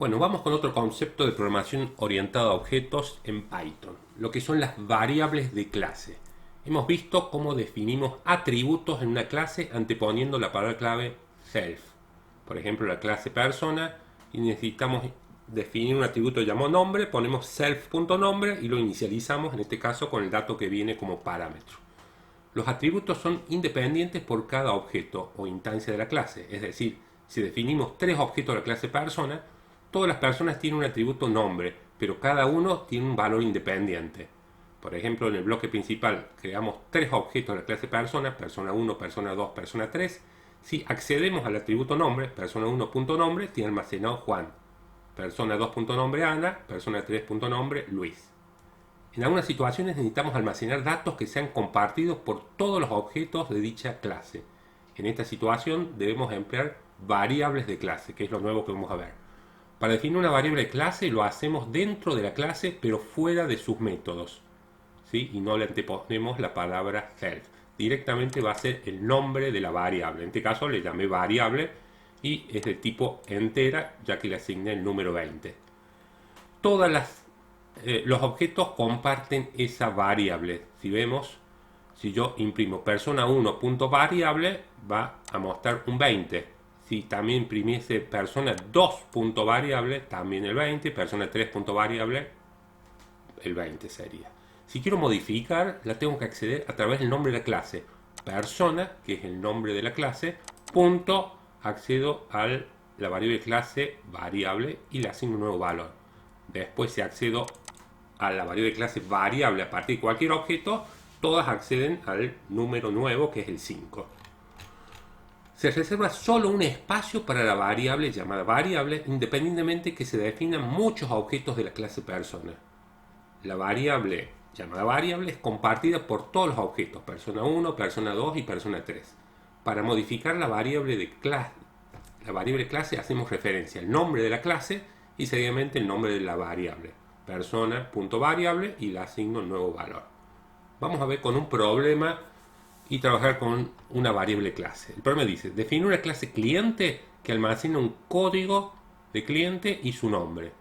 Bueno, vamos con otro concepto de programación orientada a objetos en Python, lo que son las variables de clase. Hemos visto cómo definimos atributos en una clase anteponiendo la palabra clave self. Por ejemplo, la clase persona, y necesitamos definir un atributo llamado nombre, ponemos self.nombre y lo inicializamos, en este caso, con el dato que viene como parámetro. Los atributos son independientes por cada objeto o instancia de la clase, es decir, si definimos tres objetos de la clase persona, todas las personas tienen un atributo nombre, pero cada uno tiene un valor independiente. Por ejemplo, en el bloque principal creamos tres objetos de la clase persona, persona 1, persona 2, persona 3. Si accedemos al atributo nombre, persona 1.nombre tiene almacenado Juan, persona 2.nombre Ana, persona 3.nombre Luis. En algunas situaciones necesitamos almacenar datos que sean compartidos por todos los objetos de dicha clase. En esta situación debemos emplear variables de clase, que es lo nuevo que vamos a ver. Para definir una variable de clase lo hacemos dentro de la clase, pero fuera de sus métodos, ¿sí? Y no le anteponemos la palabra self. Directamente va a ser el nombre de la variable. En este caso le llamé variable y es de tipo entera, ya que le asigné el número 20. Los objetos comparten esa variable. Si vemos, si yo imprimo persona 1.variable, va a mostrar un 20. Si también imprimiese persona 2.variable, también el 20. Persona 3.variable, el 20 sería. Si quiero modificar, la tengo que acceder a través del nombre de la clase. Persona, que es el nombre de la clase, punto, accedo a la variable clase variable y le asigno un nuevo valor. Después, si accedo a la variable clase variable a partir de cualquier objeto, todas acceden al número nuevo, que es el 5. Se reserva solo un espacio para la variable llamada variable, independientemente que se definan muchos objetos de la clase persona. La variable llamada variable es compartida por todos los objetos, persona 1, persona 2 y persona 3. Para modificar la variable clase hacemos referencia al nombre de la clase y seguidamente el nombre de la variable, persona.variable, y le asigno el nuevo valor. Vamos a ver con un problema y trabajar con una variable clase. El problema dice, definir una clase cliente que almacena un código de cliente y su nombre.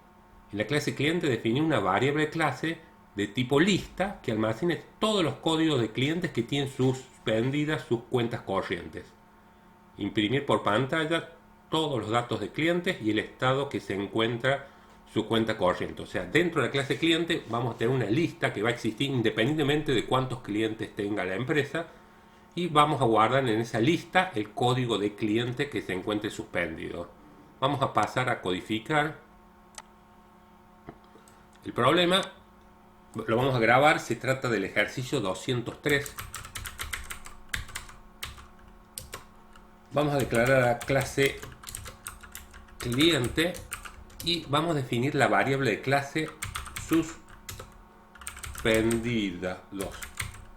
En la clase cliente definí una variable clase de tipo lista que almacene todos los códigos de clientes que tienen suspendidas sus cuentas corrientes. Imprimir por pantalla todos los datos de clientes y el estado que se encuentra su cuenta corriente. O sea, dentro de la clase cliente vamos a tener una lista que va a existir independientemente de cuántos clientes tenga la empresa, y vamos a guardar en esa lista el código de cliente que se encuentre suspendido. Vamos a pasar a codificar el problema. Lo vamos a grabar. Se trata del ejercicio 203. Vamos a declarar la clase cliente y vamos a definir la variable de clase suspendida.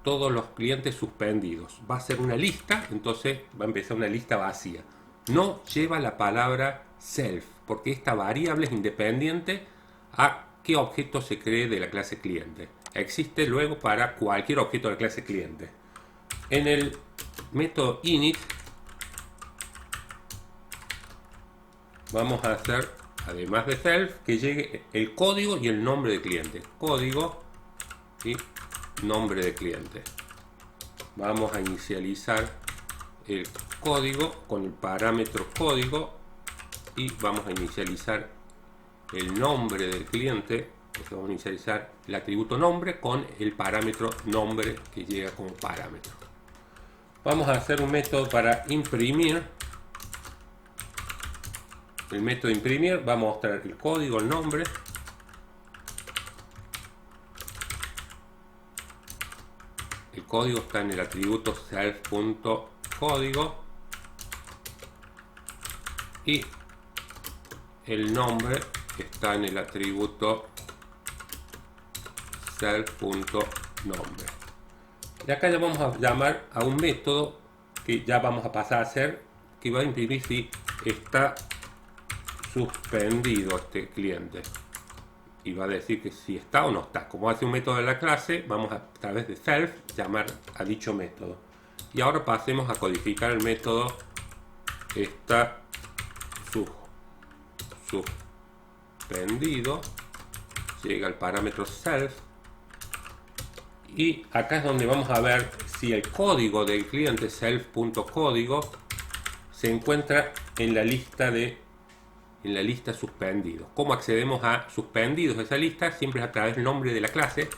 Todos los clientes suspendidos. Va a ser una lista, entonces va a empezar una lista vacía. No lleva la palabra self, porque esta variable es independiente a qué objeto se cree de la clase cliente. Existe luego para cualquier objeto de la clase cliente. En el método init vamos a hacer, además de self, que llegue el código y el nombre de cliente. Código y nombre de cliente. Vamos a inicializar el código con el parámetro código y vamos a inicializar el nombre del cliente. Vamos a inicializar el atributo nombre con el parámetro nombre que llega como parámetro. Vamos a hacer un método para imprimir. El método imprimir va a mostrar el código, el nombre. El código está en el atributo self.código y el nombre está en el atributo self.nombre. Y acá ya vamos a llamar a un método que ya vamos a pasar a hacer, que va a imprimir si está suspendido este cliente. Y va a decir que si está o no está. Como hace un método de la clase, vamos a través de self llamar a dicho método. Y ahora pasemos a codificar el método está suspendido, llega al parámetro self, y acá es donde vamos a ver si el código del cliente self.código se encuentra en la lista suspendidos. ¿Cómo accedemos a suspendidos de esa lista? Siempre es a través del nombre de la clase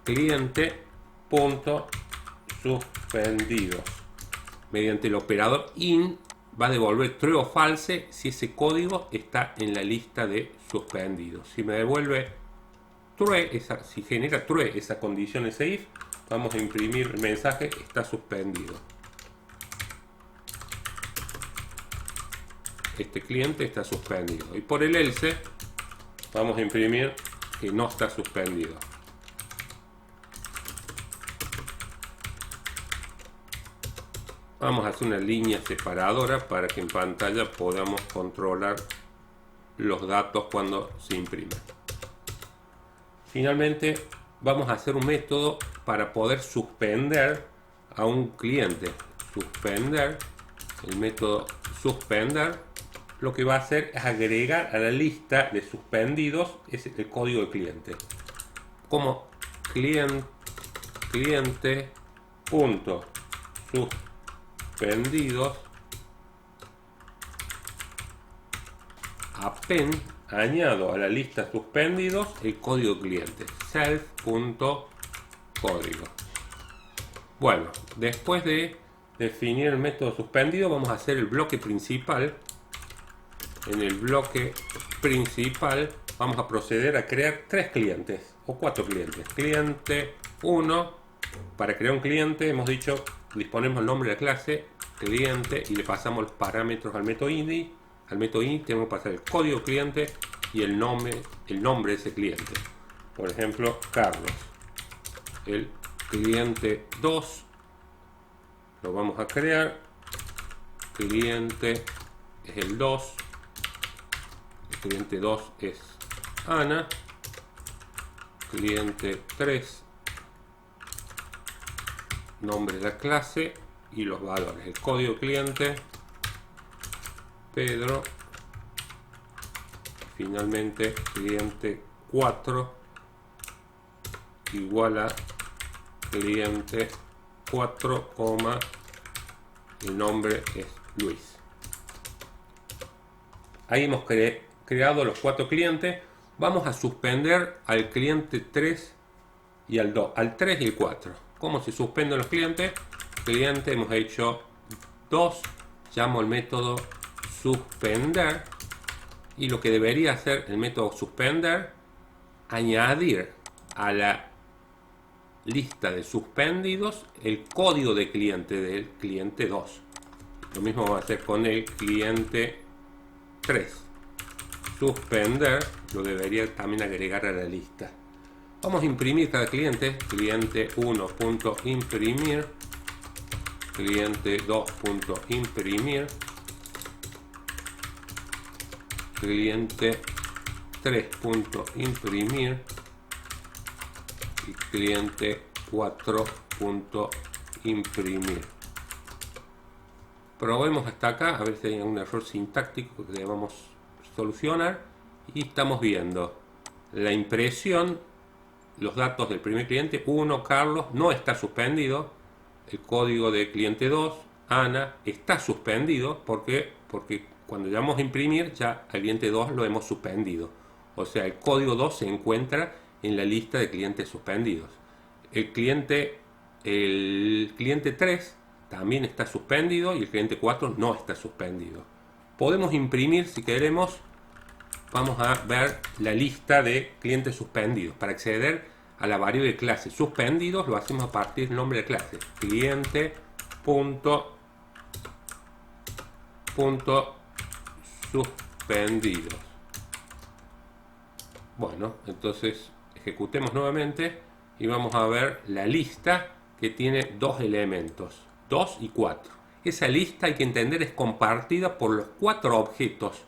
cliente.suspendidos. Mediante el operador in va a devolver true o false si ese código está en la lista de suspendidos. Si me devuelve true, si genera true esa condición, ese if, vamos a imprimir el mensaje está suspendido. Este cliente está suspendido. Y por el else vamos a imprimir que no está suspendido. Vamos a hacer una línea separadora para que en pantalla podamos controlar los datos cuando se imprimen. Finalmente vamos a hacer un método para poder suspender a un cliente. Suspender, el método suspender, lo que va a hacer es agregar a la lista de suspendidos el código del cliente. Como cliente.suspendidos append, añado a la lista suspendidos el código cliente self.código. Bueno, después de definir el método suspendido, vamos a hacer el bloque principal. En el bloque principal vamos a proceder a crear 3 clientes o 4 clientes. Cliente 1, para crear un cliente hemos dicho, disponemos el nombre de la clase cliente y le pasamos los parámetros al método id. Al método id tenemos que pasar el código cliente y el nombre de ese cliente. Por ejemplo, Carlos. El cliente 2 lo vamos a crear. Cliente es el 2. El cliente 2 es Ana. Cliente 3, nombre de la clase y los valores. El código cliente Pedro. Finalmente cliente 4 igual a cliente 4, el nombre es Luis. Ahí hemos creado los 4 clientes. Vamos a suspender al cliente 3 y al 2, al 3 y el 4. ¿Cómo se suspenden los clientes? Cliente hemos hecho 2, llamo el método suspender, y lo que debería hacer el método suspender, añadir a la lista de suspendidos el código de cliente del cliente 2. Lo mismo vamos a hacer con el cliente 3. Suspender lo debería también agregar a la lista. Vamos a imprimir cada cliente. Cliente 1.imprimir, cliente 2.imprimir, cliente 3.imprimir y cliente 4.imprimir. Probemos hasta acá a ver si hay algún error sintáctico que debamos solucionar, y estamos viendo la impresión, los datos del primer cliente 1, Carlos, no está suspendido. El código de cliente 2, Ana, está suspendido porque cuando llamamos a imprimir ya al cliente 2 lo hemos suspendido. O sea, el código 2 se encuentra en la lista de clientes suspendidos. El cliente 3 también está suspendido y el cliente 4 no está suspendido. Podemos imprimir si queremos. Vamos a ver la lista de clientes suspendidos. Para acceder a la variable de clase suspendidos lo hacemos a partir del nombre de clase. Cliente.suspendidos. Bueno, entonces ejecutemos nuevamente y vamos a ver la lista que tiene 2 elementos, 2 y 4. Esa lista, hay que entender, es compartida por los 4 objetos.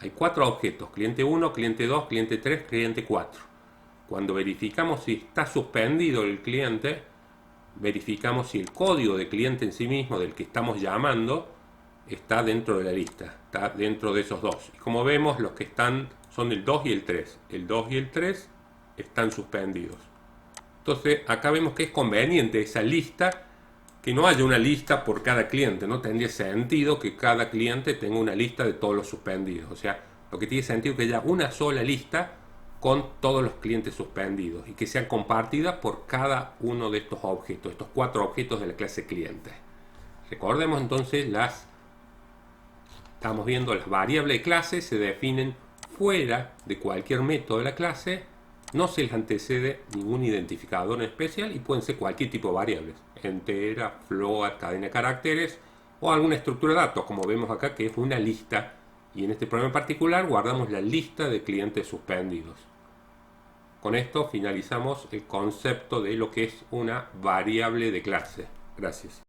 Hay 4 objetos, cliente 1, cliente 2, cliente 3, cliente 4. Cuando verificamos si está suspendido el cliente, verificamos si el código de cliente en sí mismo, del que estamos llamando, está dentro de la lista, está dentro de esos 2. Y como vemos, los que son son el 2 y el 3. El 2 y el 3 están suspendidos. Entonces acá vemos que es conveniente esa lista, que no haya una lista por cada cliente. No tendría sentido que cada cliente tenga una lista de todos los suspendidos. O sea, lo que tiene sentido es que haya una sola lista con todos los clientes suspendidos y que sean compartidas por cada uno de estos objetos, estos 4 objetos de la clase cliente. Recordemos entonces estamos viendo las variables de clase se definen fuera de cualquier método de la clase, no se les antecede ningún identificador en especial y pueden ser cualquier tipo de variables, entera, float, cadena de caracteres o alguna estructura de datos, como vemos acá que es una lista, y en este problema en particular guardamos la lista de clientes suspendidos. Con esto finalizamos el concepto de lo que es una variable de clase. Gracias.